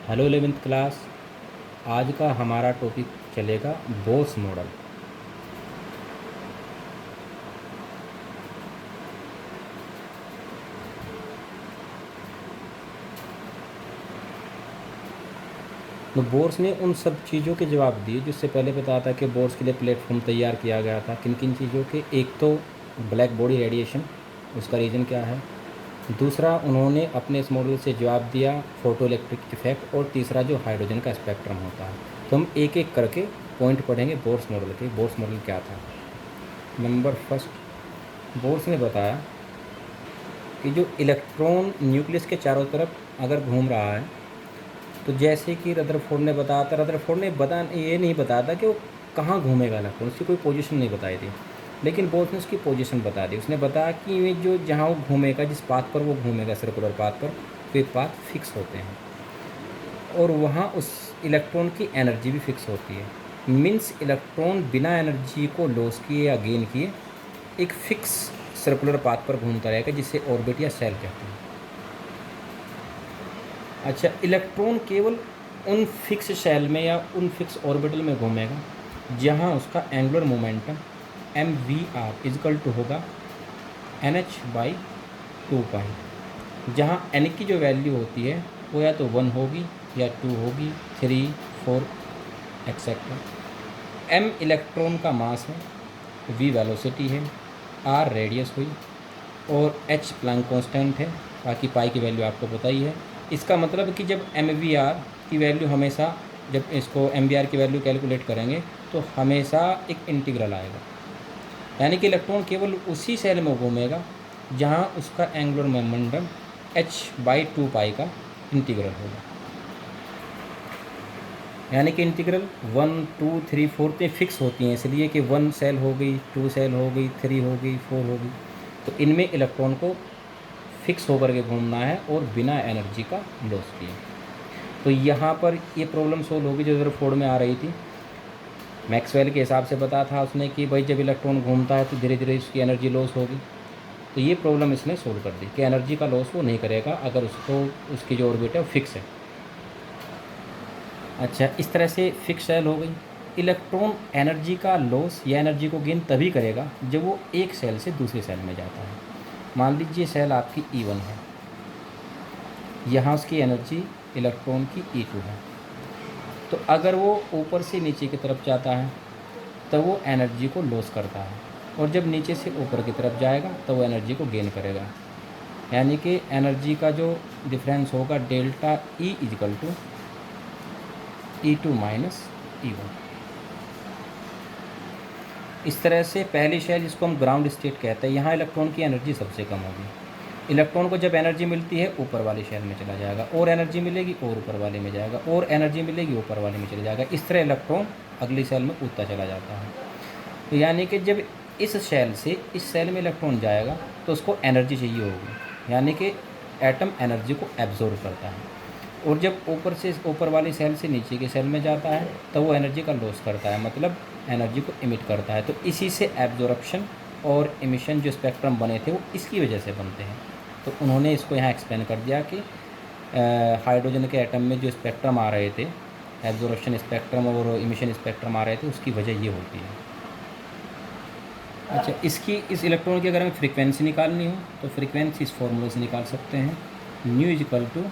Hello 11th class. आज का हमारा टॉपिक चलेगा बोर्स मॉडल। तो बोर्स ने उन सब चीज़ों के जवाब दिए जिससे पहले बताया था कि बोर्स के लिए प्लेटफॉर्म तैयार किया गया था। किन किन चीज़ों के? एक तो ब्लैक बॉडी रेडिएशन, उसका रीज़न क्या है। दूसरा, उन्होंने अपने इस मॉडल से जवाब दिया फोटो इलेक्ट्रिक इफेक्ट। और तीसरा जो हाइड्रोजन का स्पेक्ट्रम होता है। तो हम एक एक करके पॉइंट पढ़ेंगे बोर्स मॉडल के। बोर्स मॉडल क्या था? नंबर फर्स्ट, बोर्स ने बताया कि जो इलेक्ट्रॉन न्यूक्लियस के चारों तरफ अगर घूम रहा है, तो जैसे कि रदरफोर्ड ने बताया था, रदरफोर्ड ने ये नहीं बताया था कि वो कहाँ घूमेगा इलेक्ट्रॉन, उसकी कोई पोजीशन नहीं बताई थी। लेकिन बोल्ट ने उसकी पोजीशन बता दी। उसने बताया कि ये जो जहाँ वो घूमेगा, जिस पाथ पर वो घूमेगा, सर्कुलर पाथ पर, वे पाथ फिक्स होते हैं और वहाँ उस इलेक्ट्रॉन की एनर्जी भी फिक्स होती है। मीन्स इलेक्ट्रॉन बिना एनर्जी को लॉस किए या गेन किए एक फिक्स सर्कुलर पाथ पर घूमता रहेगा, जिसे ऑर्बिट या सेल कहते हैं। अच्छा, इलेक्ट्रॉन केवल उन फिक्स शेल में या उन फिक्स ऑर्बिटल में घूमेगा जहां उसका angular momentum M V R is equal to होगा एन एच बाई 2 पाई। जहां एन की जो वैल्यू होती है वो या तो 1 होगी या 2 होगी, 3, 4 एक्सेट्रा। एम इलेक्ट्रॉन का मास है, वी वेलोसिटी है, आर रेडियस हुई और एच प्लैंक कांस्टेंट है। बाकी पाई की वैल्यू आपको पता ही है। इसका मतलब कि जब एम वी आर की वैल्यू हमेशा, जब इसको एम वी आर की वैल्यू कैलकुलेट करेंगे तो हमेशा एक इंटीग्रल आएगा। यानी कि इलेक्ट्रॉन केवल उसी सेल में घूमेगा जहाँ उसका एंगुलर मोमेंटम h/2 पाई का इंटीग्रल होगा। यानी कि इंटीग्रल 1, 2, 3, 4 में फिक्स होती हैं, इसलिए कि 1 सेल हो गई, 2 सेल हो गई, 3 हो गई, 4 हो गई। तो इनमें इलेक्ट्रॉन को फिक्स होकर के घूमना है और बिना एनर्जी का लॉस किए। तो यहाँ पर ये प्रॉब्लम सोल्व होगी जो रदरफोर्ड में आ रही थी। मैक्सवेल के हिसाब से बताया था उसने कि भाई जब इलेक्ट्रॉन घूमता है तो धीरे धीरे उसकी एनर्जी लॉस होगी। तो ये प्रॉब्लम इसने सोल्व कर दी कि एनर्जी का लॉस वो नहीं करेगा अगर उसको, उसकी जो ऑर्बिट है वो फिक्स है। अच्छा, इस तरह से फिक्स सेल हो गई। इलेक्ट्रॉन एनर्जी का लॉस या एनर्जी को गेन तभी करेगा जब वो एक सेल से दूसरे सेल में जाता है। मान लीजिए सेल आपकी E1 है, यहाँ उसकी एनर्जी इलेक्ट्रॉन की E2 है। तो अगर वो ऊपर से नीचे की तरफ जाता है तो वो एनर्जी को लॉस करता है, और जब नीचे से ऊपर की तरफ जाएगा तो वो एनर्जी को गेन करेगा। यानी कि एनर्जी का जो डिफरेंस होगा delta E is equal to E2 minus E1। इस तरह से पहली शेल, जिसको हम ग्राउंड स्टेट कहते हैं, यहाँ इलेक्ट्रॉन की एनर्जी सबसे कम होगी। इलेक्ट्रॉन को जब एनर्जी मिलती है ऊपर वाली शेल में चला जाएगा, और एनर्जी मिलेगी और ऊपर वाले में जाएगा, और एनर्जी मिलेगी ऊपर वाले में चला जाएगा। इस तरह इलेक्ट्रॉन अगली सेल में कूदता चला जाता है। तो यानी कि जब इस शेल से इस सेल में इलेक्ट्रॉन जाएगा तो उसको एनर्जी चाहिए होगी, यानी कि एटम एनर्जी को एब्जॉर्ब करता है। और जब ऊपर से ऊपर वाली सेल से नीचे के सेल में जाता है तो वो एनर्जी का लॉस करता है, मतलब एनर्जी को इमिट करता है। तो इसी से एब्जॉर्प्शन और इमिशन जो स्पेक्ट्रम बने थे वो इसकी वजह से बनते हैं। तो उन्होंने इसको यहाँ एक्सप्लेन कर दिया कि हाइड्रोजन के एटम में जो स्पेक्ट्रम आ रहे थे, एब्जॉर्प्शन स्पेक्ट्रम और इमिशन स्पेक्ट्रम आ रहे थे, उसकी वजह ये होती है। अच्छा, इसकी, इस इलेक्ट्रॉन की अगर हमें फ्रीक्वेंसी निकालनी हो तो फ्रीक्वेंसी इस फॉर्मूले से निकाल सकते हैं। Nu is equal to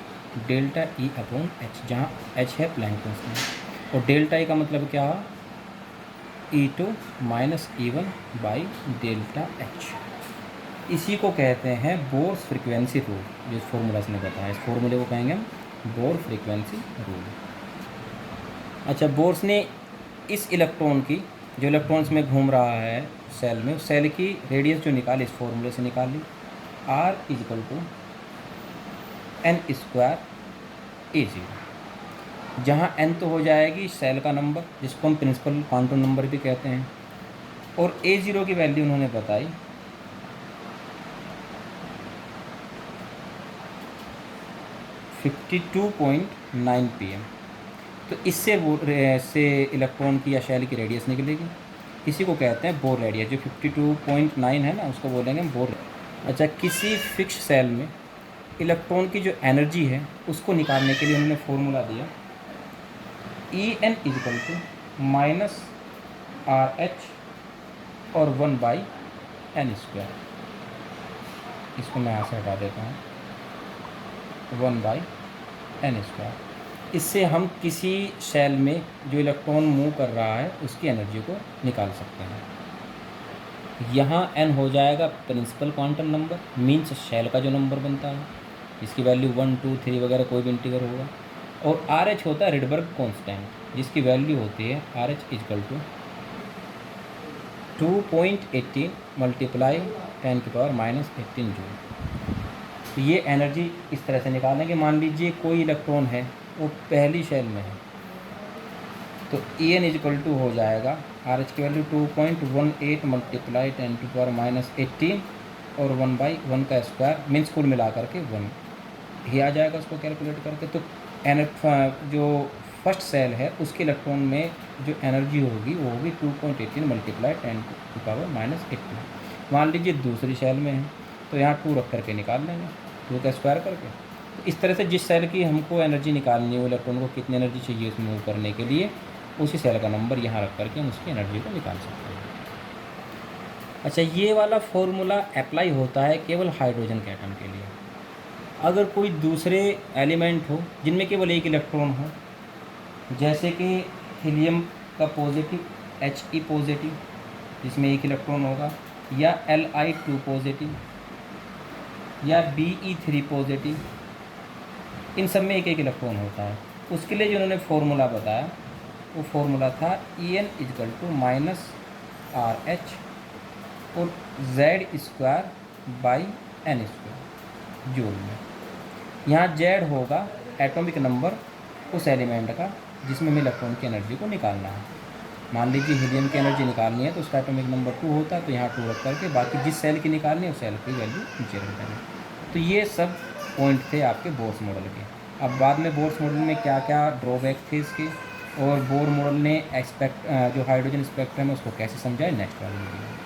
delta E upon H, जहाँ एच है प्लैंक कांस्टेंट, और डेल्टा E का मतलब क्या है, E2 minus E1 by delta H. इसी को कहते हैं बोर्स फ्रीक्वेंसी रूल, जो इस फॉर्मूला से बताया। इस फॉर्मूले को कहेंगे हम बोर फ्रीक्वेंसी रूल। अच्छा, बोर्स ने इस इलेक्ट्रॉन की, जो इलेक्ट्रॉन्स में घूम रहा है सेल में, उस सेल की रेडियस जो निकाली इस फॉर्मूले से निकाली, R is equal to N square A0, जहाँ n तो हो जाएगी सेल का नंबर, जिसको हम प्रिंसिपल क्वांटम नंबर भी कहते हैं, और A0 की वैल्यू उन्होंने बताई 52.9 pm। तो इससे वो से इलेक्ट्रॉन की या शेल की रेडियस निकलेगी। इसी को कहते हैं बोर रेडियस। जो 52.9 है ना, उसको बोलेंगे हम बोर। अच्छा, किसी फिक्स सेल में इलेक्ट्रॉन की जो एनर्जी है उसको निकालने के लिए उन्होंने फॉर्मूला दिया En equal to minus RH और 1/n²। इसको मैं यहाँ से हटा देता हूँ, 1/n²। इससे हम किसी शेल में जो इलेक्ट्रॉन मूव कर रहा है उसकी एनर्जी को निकाल सकते हैं। यहाँ n हो जाएगा principal quantum number, means shell का जो नंबर बनता है, इसकी वैल्यू 1, 2, 3 वगैरह कोई भी इंटीगर होगा। और RH होता है रिडबर्ग कांस्टेंट, जिसकी वैल्यू होती है RH equal to 2.18 multiply 10⁻⁻18 joule. तो ये एनर्जी इस तरह से निकालने के, मान लीजिए कोई इलेक्ट्रॉन है वो पहली शेल में है, तो En इक्वल टू हो जाएगा RH की वैल्यू 2.18 मल्टीप्लाई 10⁻⁻18 और 1/1 का स्क्वायर, मीन्स कुल मिला करके 1 ही आ जाएगा उसको कैलकुलेट करके। तो जो फर्स्ट सेल है उसके इलेक्ट्रॉन में जो एनर्जी होगी वो होगी 2.18 मल्टीप्लाई 10⁻⁻18। मान लीजिए दूसरी सेल में है तो यहाँ 2 रख करके निकाल लेंगे, 2 का स्क्वायर करके। तो इस तरह से जिस सेल की हमको एनर्जी निकालनी है, वो इलेक्ट्रॉन को कितनी एनर्जी चाहिए उसमें मूव करने के लिए, उसी सेल का नंबर यहाँ रख करके हम उसकी एनर्जी को निकाल सकते हैं। अच्छा, ये वाला फॉर्मूला अप्लाई होता है केवल हाइड्रोजन के एटम के लिए। अगर कोई दूसरे एलिमेंट हो जिनमें केवल एक इलेक्ट्रॉन हो, जैसे कि हीलियम का पॉजिटिव He पॉजिटिव जिसमें एक इलेक्ट्रॉन होगा, या Li2 पॉजिटिव या Be3 पॉजिटिव, इन सब में एक एक इलेक्ट्रॉन होता है। उसके लिए जो उन्होंने फॉर्मूला बताया वो फॉर्मूला था En equal to minus RH और Z²/n² जूल में। यहाँ Z होगा एटॉमिक नंबर उस एलिमेंट का जिसमें हमें इलेक्ट्रॉन की एनर्जी को निकालना है। मान लीजिए हीलियम की एनर्जी निकालनी है तो उसका एटॉमिक नंबर 2 होता है, तो यहाँ 2 रख करके बाकी जिस सेल की निकालनी है उस सेल की वैल्यू नीचे रख देंगे। तो ये सब पॉइंट थे आपके बोर्स मॉडल के। अब बाद में बोर्स मॉडल में क्या क्या ड्रॉबैक थे इसके, और बोर मॉडल ने जो हाइड्रोजन स्पेक्ट्रम है उसको कैसे समझाए, नेक्स्ट वाले वीडियो में।